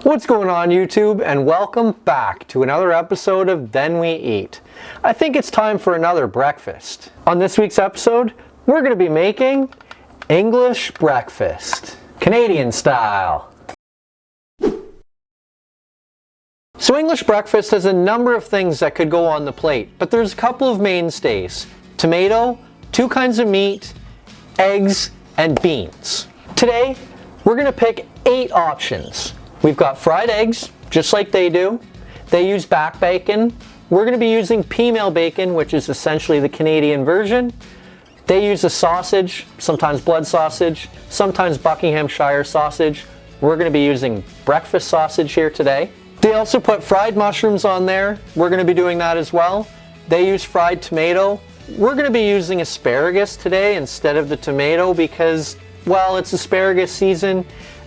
What's going on YouTube, and welcome back to another episode of Then We Eat. I think it's time for another breakfast. On this week's episode, we're going to be making English breakfast, Canadian style. So English breakfast has a number of things that could go on the plate, but there's a couple of mainstays: tomato, two kinds of meat, eggs, and beans. Today, we're going to pick 8 options. We've got fried eggs, just like they do. They use back bacon. We're going to be using Peamale bacon, which is essentially the Canadian version. They use a sausage, sometimes blood sausage, sometimes Buckinghamshire sausage. We're going to be using breakfast sausage here today. They also put fried mushrooms on there. We're going to be doing that as well. They use fried tomato. We're going to be using asparagus today instead of the tomato because, well, it's asparagus season.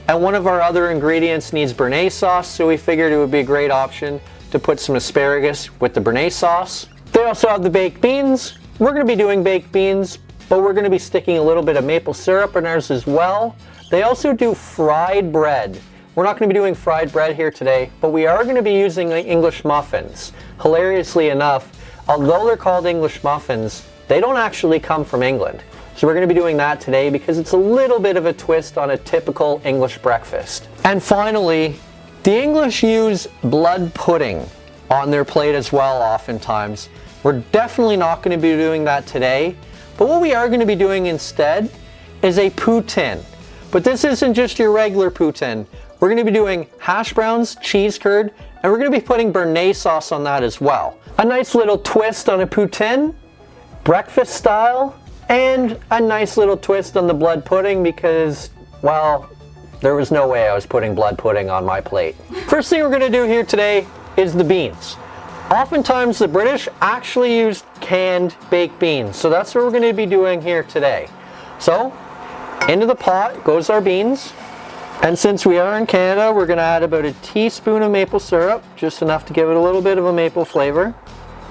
And one of our other ingredients needs béarnaise sauce, so we figured it would be a great option to put some asparagus with the béarnaise sauce. They also have the baked beans. We're going to be doing baked beans, but we're going to be sticking a little bit of maple syrup in ours as well. They also do fried bread. We're not going to be doing fried bread here today, but we are going to be using English muffins. Hilariously enough, although they're called English muffins, they don't actually come from England. So we're going to be doing that today because it's a little bit of a twist on a typical English breakfast. And finally, the English use blood pudding on their plate as well oftentimes. We're definitely not going to be doing that today, but what we are going to be doing instead is a poutine. But this isn't just your regular poutine. We're going to be doing hash browns, cheese curd, and we're going to be putting béarnaise sauce on that as well. A nice little twist on a poutine, breakfast style, and a nice little twist on the blood pudding because, well, there was no way I was putting blood pudding on my plate. First thing we're going to do here today is the beans. Oftentimes the British actually use canned baked beans, so that's what we're going to be doing here today. So, into the pot goes our beans. And since we are in Canada, we're going to add about a teaspoon of maple syrup, just enough to give it a little bit of a maple flavor.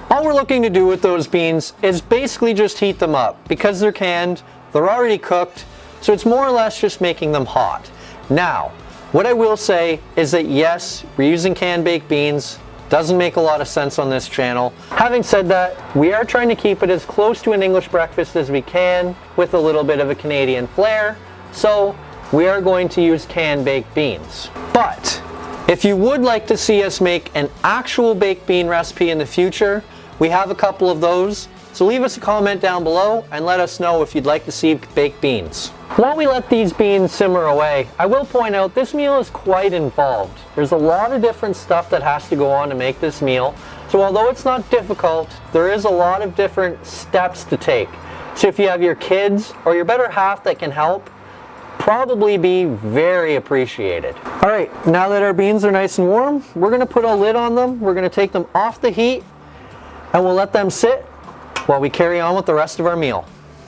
All we're looking to do with those beans is basically just heat them up. Because they're canned, they're already cooked, so it's more or less just making them hot. Now, what I will say is that yes, we're using canned baked beans. Doesn't make a lot of sense on this channel. Having said that, we are trying to keep it as close to an English breakfast as we can with a little bit of a Canadian flair. So we are going to use canned baked beans. But if you would like to see us make an actual baked bean recipe in the future, we have a couple of those, so leave us a comment down below and let us know if you'd like to see baked beans. While we let these beans simmer away, I will point out this meal is quite involved. There's a lot of different stuff that has to go on to make this meal, so although it's not difficult, there is a lot of different steps to take. So if you have your kids or your better half that can help, probably be very appreciated. Alright, now that our beans are nice and warm, we're going to put a lid on them. We're going to take them off the heat and we'll let them sit while we carry on with the rest of our meal.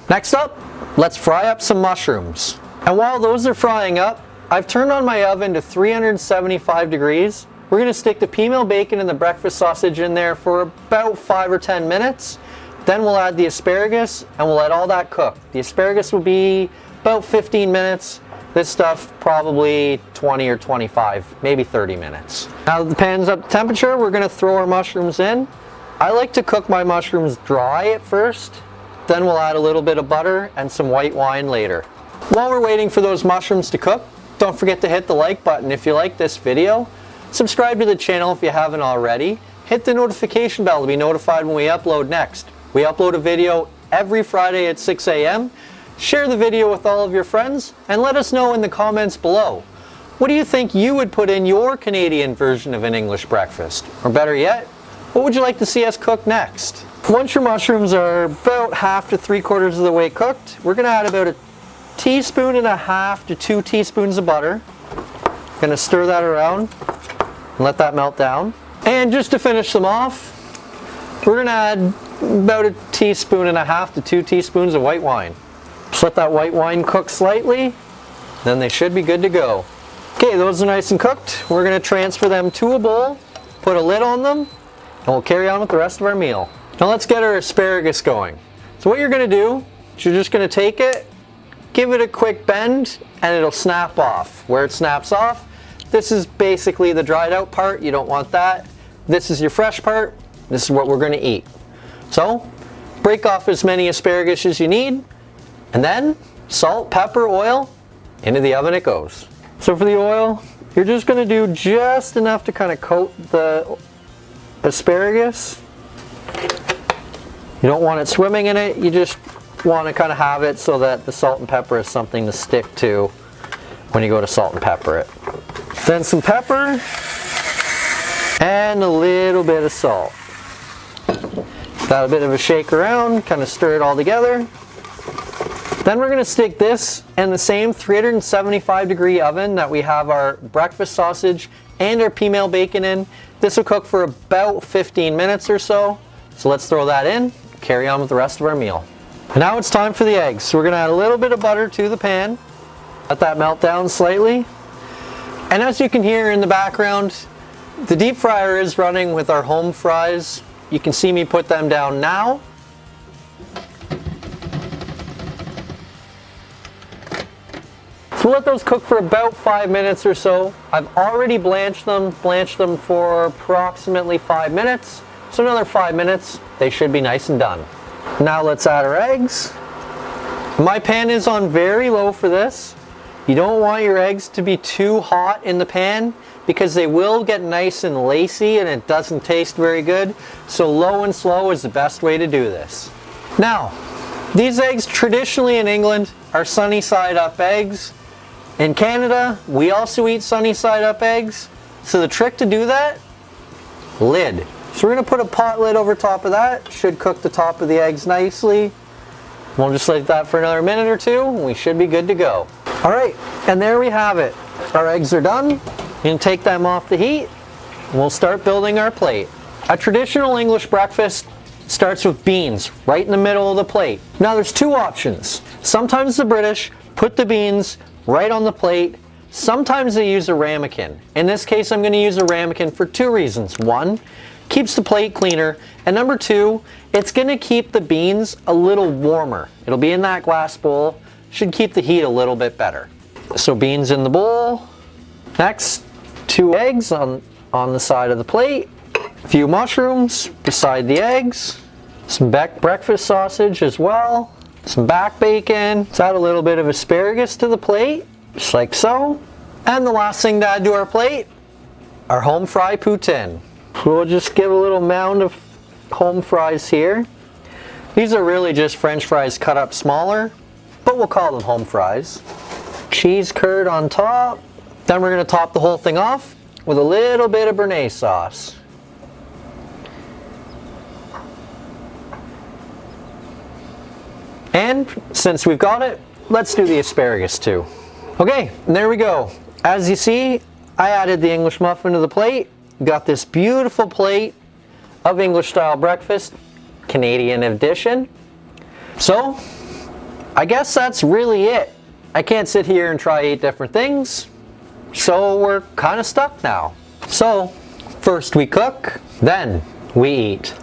Next up, let's fry up some mushrooms. And while those are frying up, I've turned on my oven to 375 degrees. We're going to stick the Peamale bacon and the breakfast sausage in there for about 5 or 10 minutes. Then we'll add the asparagus and we'll let all that cook. The asparagus will be about 15 minutes. This stuff probably 20 or 25, maybe 30 minutes. Now that the pan's up to temperature, we're going to throw our mushrooms in. I like to cook my mushrooms dry at first, then we'll add a little bit of butter and some white wine later. While we're waiting for those mushrooms to cook, don't forget to hit the like button if you like this video. Subscribe to the channel if you haven't already. Hit the notification bell to be notified when we upload next. We upload a video every Friday at 6 a.m. Share the video with all of your friends and let us know in the comments below. What do you think you would put in your Canadian version of an English breakfast? Or better yet, what would you like to see us cook next? Once your mushrooms are about half to 3/4 of the way cooked, we're going to add about 1.5 teaspoons to 2 teaspoons of butter. Going to stir that around and let that melt down. And just to finish them off, we're going to add about 1.5 teaspoons to 2 teaspoons of white wine. Just let that white wine cook slightly, then they should be good to go. Okay, those are nice and cooked. We're going to transfer them to a bowl, put a lid on them, and we'll carry on with the rest of our meal. Now let's get our asparagus going. So what you're going to do is you're just going to take it, give it a quick bend, and it'll snap off. Where it snaps off, This is basically the dried out part. You don't want that. This is your fresh part. This is what we're going to eat. So break off as many asparagus as you need, and then salt, pepper, oil, into the oven it goes. So for the oil, you're just going to do just enough to kind of coat the asparagus. You don't want it swimming in it. You just want to kind of have it so that the salt and pepper is something to stick to when you go to salt and pepper it. Then some pepper and a little bit of salt. Got a bit of a shake around, kind of stir it all together. Then we're going to stick this in the same 375-degree oven that we have our breakfast sausage and our Peamale bacon in. This will cook for about 15 minutes or so. So let's throw that in, carry on with the rest of our meal. And now it's time for the eggs. So we're going to add a little bit of butter to the pan. Let that melt down slightly. And as you can hear in the background, the deep fryer is running with our home fries. You can see me put them down now. So we'll let those cook for about 5 minutes or so. I've already blanched them for approximately 5 minutes. So another 5 minutes, they should be nice and done. Now let's add our eggs. My pan is on very low for this. You don't want your eggs to be too hot in the pan because they will get nice and lacy and it doesn't taste very good. So low and slow is the best way to do this. Now, these eggs traditionally in England are sunny side up eggs. In Canada, we also eat sunny side up eggs. So the trick to do that, lid. So we're going to put a pot lid over top of that. Should cook the top of the eggs nicely. We'll just leave that for another minute or two and we should be good to go. All right, and there we have it. Our eggs are done. You can take them off the heat and we'll start building our plate. A traditional English breakfast starts with beans right in the middle of the plate. Now there's two options. Sometimes the British put the beans right on the plate. Sometimes they use a ramekin. In this case, I'm going to use a ramekin for two reasons. One, keeps the plate cleaner, and number two, it's going to keep the beans a little warmer. It'll be in that glass bowl, should keep the heat a little bit better. So beans in the bowl. Next, 2 eggs on the side of the plate. A few mushrooms beside the eggs. Some breakfast sausage as well. Some back bacon. Let's add a little bit of asparagus to the plate, just like so. And the last thing to add to our plate, our home fry poutine. We'll just give a little mound of home fries here. These are really just French fries cut up smaller, but we'll call them home fries. Cheese curd on top. Then we're going to top the whole thing off with a little bit of béarnaise sauce. And since we've got it, let's do the asparagus too. Okay, and there we go. As you see, I added the English muffin to the plate. Got this beautiful plate of English style breakfast, Canadian edition. So, I guess that's really it. I can't sit here and try 8 different things, so we're kind of stuck now. So, first we cook, then we eat.